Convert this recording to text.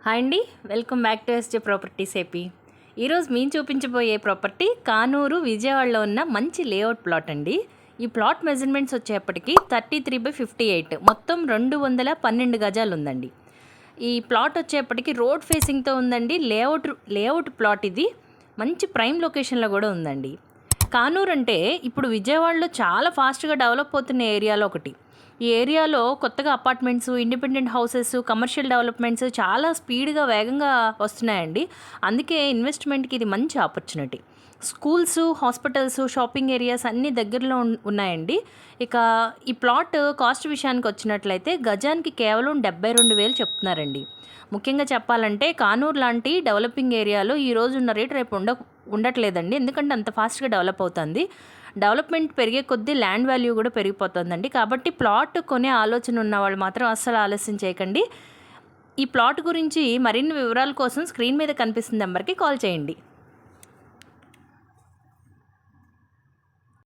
Hi అండి, welcome back to SJ properties AP. ఈరోజు మేము చూపించబోయే ప్రాపర్టీ కానూరు విజయవాడలో ఉన్న మంచి లేఅవుట్ ప్లాట్ అండి. ఈ ప్లాట్ మెజర్మెంట్స్ వచ్చేప్పటికి 33/58, మొత్తం 212 గజాలు ఉందండి. ఈ ప్లాట్ వచ్చేప్పటికి రోడ్ ఫేసింగ్తో ఉందండి. లేఅవుట్ ప్లాట్ ఇది మంచి ప్రైమ్ లొకేషన్లో కూడా ఉందండి. కానూరు అంటే ఇప్పుడు విజయవాడలో చాలా ఫాస్ట్గా డెవలప్ అవుతున్న ఏరియాలో ఒకటి. ఈ ఏరియాలో కొత్తగా apartments, independent houses, commercial developments చాలా స్పీడ్గా వేగంగా వస్తున్నాయండి. అందుకే ఇన్వెస్ట్మెంట్కి ఇది మంచి opportunity. Schools, hospitals, shopping areas అన్నీ దగ్గరలో ఉన్నాయండి. ఇక ఈ ప్లాట్ కాస్ట్ విషయానికి వచ్చినట్లయితే గజానికి కేవలం 72,000 చెప్తున్నారండి. ముఖ్యంగా చెప్పాలంటే కానూరు లాంటి డెవలపింగ్ ఏరియాలో ఈ రోజు ఉన్న రేట్ రేపు ఉండట్లేదండి. ఎందుకంటే అంత ఫాస్ట్గా డెవలప్ అవుతుంది. డెవలప్మెంట్ పెరిగే కొద్దీ ల్యాండ్ వాల్యూ కూడా పెరిగిపోతుందండి. కాబట్టి ప్లాట్ కొనే ఆలోచన ఉన్న వాళ్ళు మాత్రం అస్సలు ఆలస్యం చేయకండి. ఈ ప్లాట్ గురించి మరిన్ని వివరాల కోసం స్క్రీన్ మీద కనిపిస్తున్న నెంబర్కి కాల్ చేయండి.